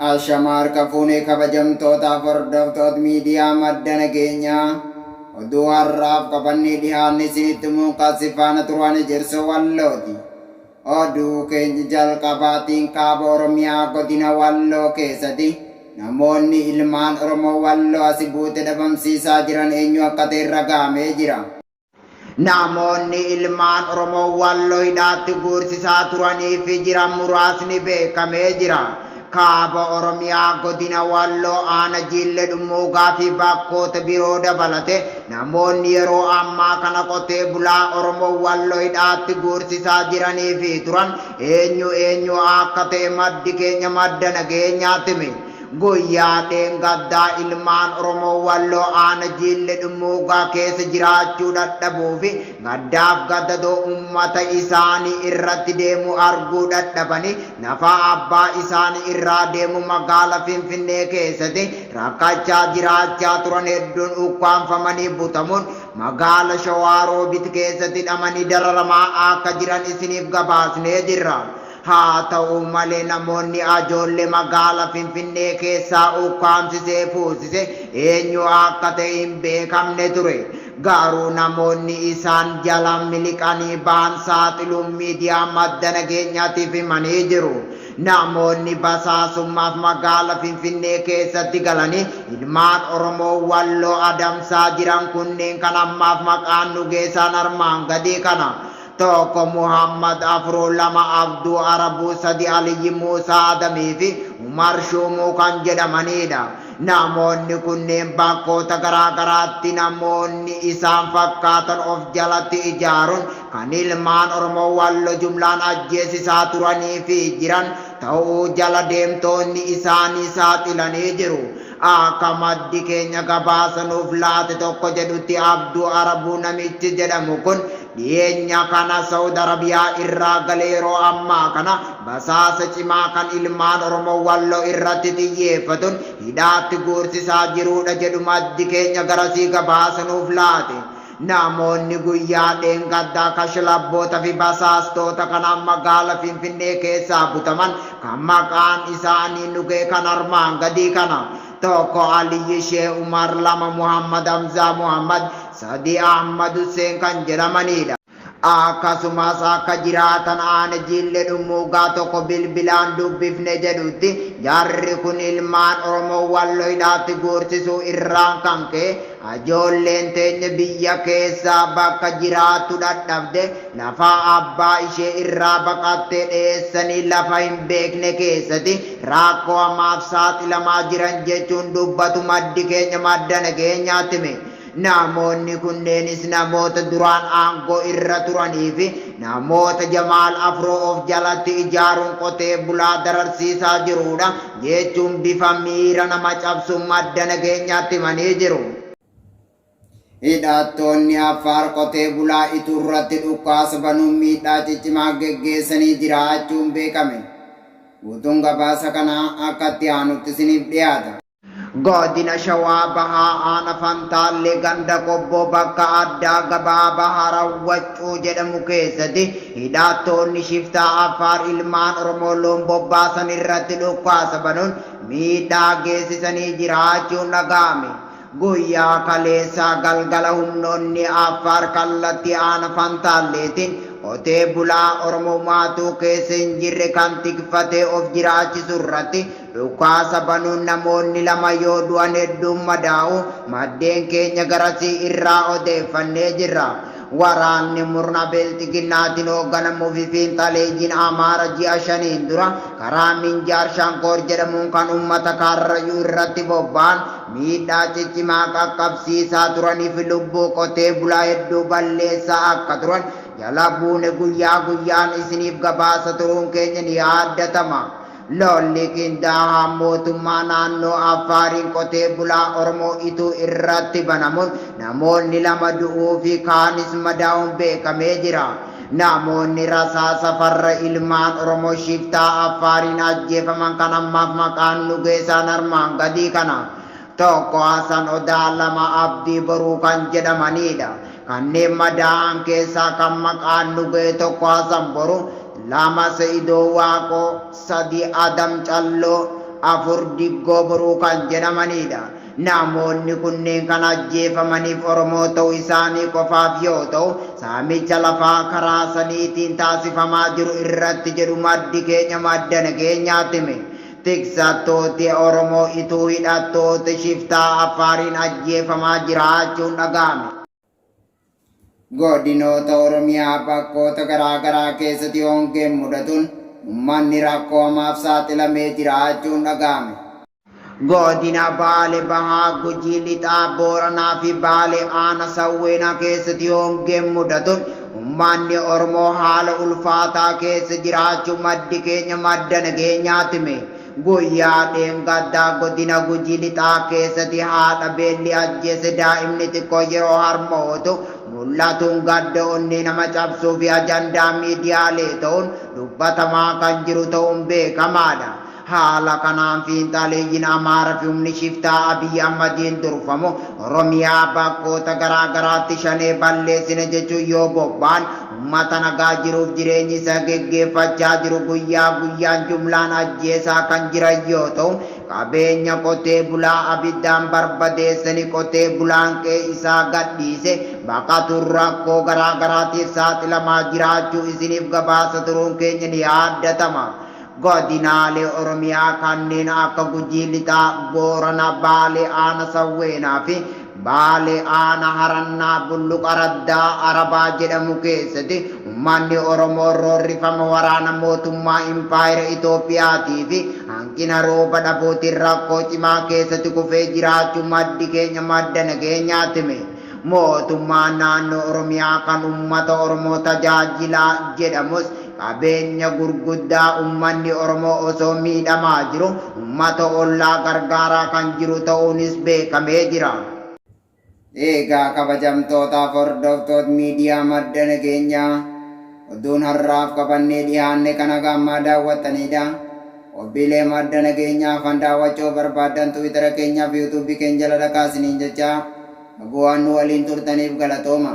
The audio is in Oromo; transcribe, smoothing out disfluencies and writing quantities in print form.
Ashamar kafuunee kabajamtoota hordoftoota miidiyaa madda nageenyaa oduu har'aaf qabannee dhiyaanne isinitti muummessifaana turan Jersoo Wallooti. Oduu keenya jalqabaatiin kaaba Oromiyaa godina Walloo keessatti namoonni ilmaan Oromoo Walloo asii buute dhabamsiisaa jiran eenyu akka ta'e ragaamee jira. Namoonni ilmaan Oromoo Walloo hidhaatti guursisaa turanii fi jiran muraasni beekamee jira. Kaaba Oromiyaa godina Walloo aana Jillee Dhummuugaa fi bakkoota biroo dabalate namoonni yeroo ammaa kana qotee bulaa Oromoo Walloo hidhaatti guursisaa jiranii fi turan eenyu akka ta'e maddi keenya madda nageenyaatti hime. Guyyaa dheengaddaa ilmaan Oromoo Walloo aana Jillee Dhummuugaa keessa jiraachuu dadhabuu fi gaddaaf gaddadoo uummata isaanii irratti deemu arguu dadhabanii nafa abbaa isaanii irraa deemu magaala Finfinnee keessatti rakkachaa jiraachaa turan hedduun ukkaanfamanii butamuun magaala Shawaa Roobit keessatti hidhamanii dararamaa akka jiran isiniif gabaasnee jirra. Haa ta'u malee namoonni ajoollee magaala Finfinnee keessaa ukkaamsisee fuusise eenyu akka ta'e hin beekamne ture. Garuu namoonni isaan jala miliqanii ba'an saaxiluun miidiyaa madda nageenyaatiif himanii jiru. Namoonni basaasummaaf magaala Finfinnee keessatti galanii ilmaan Oromoo Walloo adamsaa jiran kunneen kan ammaaf maqaan nu geessan armaan gadii kana. Tokko Muhammad Afroo, lama Abduu Arabuu, sadi Aliyyi Muusaa Adamii fi Umar Shumuu kan jedhamanidha. Namoonni kunneen bakkoota garaagaraatti namoonni isaan fakkaatan of jalatti ijaaruun kan ilmaan Oromoo Walloo jumlaan ajjeesisaa turanii fi jiran ta'uu jala deemtoonni isaanii saaxilanii jiru. Akka maddi keenya gabaasanuuf laate tokko jedhutti Abduu Arabuu namichi jedhamu kun dhiyeenya kana Saudi Arabiyaa irraa galee yeroo ammaa kana basaasa cimaa kan ilmaan Oromoo Walloo irratti xiyyeeffatuun hidhaatti guursisaa jirudha jedhu maddi keenya garasii gabaasanuuf laate. Namoonni guyyaa dheengaddaa kashlabboota fi basaastoota kan magaala Finfinnee keessaa butaman kan maqaan isaanii nugee kan armaan gadii kana. Tokko Aliyyi Shee Umar, lama Muhammad Hamzaa Muhammad, sadi Ahmad Hussein kan jedhamanidha. Akkasumas akka jiraatan aana Jillee Dhummuugaa tokko bilbilaan dubbifne jedhutti jarri kun ilmaan Oromoo Walloo hidhaatti guursisuu irraan kan ka'e ajoolleen teenya biyya keessaa bakka jiraattu dadhabde lafa abbaa ishee irraa baqattee dheessanii lafa hin beekne keessatti rakkoo hamaaf saaxilamaa jiran jechuun dubbatu maddi keenya madda nageenyaatti hime. Namoonni kunneenis namoota duraan aangoo irra turanii fi namoota Jamaal Afroo of jalatti ijaaruun qotee bulaa dararsiisaa jirudha jechuun bifa miira nama cabsuun madda nageenyaatti himanii jiru. Hidhattoonni Affaar qotee bulaa Ituurratti dhukaasa banuun miidhaa ciccimaa geggeessanii jiraachuun beekame. Guutuun gabaasa kanaa akka itti aanutti isiniif dhiyaata. Godina Shawaa Bahaa aana Fantaallee ganda Qobboo bakka addaa gabaa Bahara Waccuu jedhamu keessatti hidhattoonni shiftaa Affaar ilmaan Oromoo loon bobbaasan irratti dhukaasa banuun miidhaa geessisanii jiraachuun dhaga'ame. Guyyaa kaleessaa galgala humnoonni Affaar kallattii aana Fantaalleetiin qotee bulaa Oromoo maatuu keessa hin jirre kan tikfatee of jiraachisu irratti dhukaasa banuun namoonni lama yoo du'an hedduun madaa'u maddeen keenya garasii irraa odeeffannee jirra. Waraanni murna Bilxiginnaatiin hoogganamu fi Fiinxaleeyyiin Amaara ji'a 5 dura karaa Minjaar Shankoor jedhamuun kan uummata Karrayyuu irratti bobba'an miidhaa ciccimaa qaqqabsiisaa turaniif lubbuu qotee bulaa hedduu balleessaa akka turan jala buune guyyaa guyyaan isiniif gabaasa turuun keenya ni yaaddatama. Lolli qindaa'aa mootummaa naannoo Affaariin qotee bulaa Oromoo Ituu irratti banamuun namoonni lama du'uu fi kaanis madaa'uun beekamee jira. Namoonni rasaasa farra ilmaan Oromoo shiftaa Affaariin ajjeefaman kan ammaaf maqaan nu geessan armaan gadii kana. Tokko Hasan Odaa, lama Abdii Boruu kan jedhamanidha. Kanneen madaa'an keessaa kan maqaan nu ga'e tokko Hasan Boruu, lama Se'idoo Waaqoo, sadi Adam Calloo, afur diggoo boruu kan jedhamanidha. Namoonni kunneen kan ajjeefamaniif Oromoo ta'uu isaanii qofaaf yoo ta'u, saamicha lafaa karaa saniitiin taasifamaa jiru irratti jedhu maddi keenya madda nageenyaatti hime. Tiksattooti Oromoo ituu hidhattoota shiftaa Affaariin ajjeefamaa jiraachuun dhaga'ame. Godinoota Oromiyaa bakkoota garaa garaa keessatti hongeen mudatuun uummanni rakkoo hamaaf saaxilamee jiraachuun dhaga'ame. Godina Baalee Bahaa, Gujii Lixaa, Booranaa fi Baalee Aanaa Sawweenaa keessatti hongeen mudatuun uummanni Oromoo haala ulfaataa keessa jiraachuu maddi keenya madda nageenyaatti hime. Guyyaa dheengaddaa godina Gujii Lixaa keessatti haadha beelli ajjeese daa'imni xiqqoo yeroo harmootu mul'atuun gadda onnee nama cabsuu fi ajandaa miidiyaalee ta'uun dubbatamaa kan jiru ta'uun beekamaadha. Haala kanaan fiinxaleeyyiin Amaaraa fi humni shiftaa Abiyyi Ahmadiin durfamu Oromiyaa bakkoota garaa garaatti shanee balleessine jechuun yoo bobba'an uummata nagaa jiruuf jireenyi isaa geggeeffachaa jiru guyyaa guyyaan jumlaan ajjeesaa kan jiran yoo ta'u, qabeenya qotee bulaa abiddaan barbadeessanii qotee bulaan qe'ee isaa gadhiise baqatuun rakkoo garaa garaatiif saaxilamaa jiraachuu isiniif gabaasa turuun keenya ni yaaddatama. Godinaalee Oromiyaa kanneen akka Gujii Lixaa, Booranaa, Baalee Aanaa Sawweenaa fi Baalee Aanaa Harannaa Bulluqa Raddaa Arabaa jedhamu keessatti uummanni Oromoo roorrifama waraana mootummaa Impaayera Itoophiyaatii fi hanqina rooba dhabuutiin rakkoo cimaa keessatti kufee jiraachuu maddi keenya madda nageenyaatti hime. Mootummaan naannoo Oromiyaa kan uummata Oromoo tajaajilaa jedhamus qabeenya gurguddaa uummanni Oromoo osoo miidhamaa jiru uummata ollaa gargaaraa kan jiru ta'uunis beekamee jira. Egaa kabajamtootaaf hordoftoota miidiyaa madda nageenyaa oduun har'aaf qabannee dhiyaanne kana gammaa daawwattanidha. Obbilee madda nageenyaa afaan daawwachuu barbaadan Tiwiitara keenyaa fi yuutuubii keenya jala dhaqaa isiniin jechaa bu'aan nu waliin turtaniif galatooma.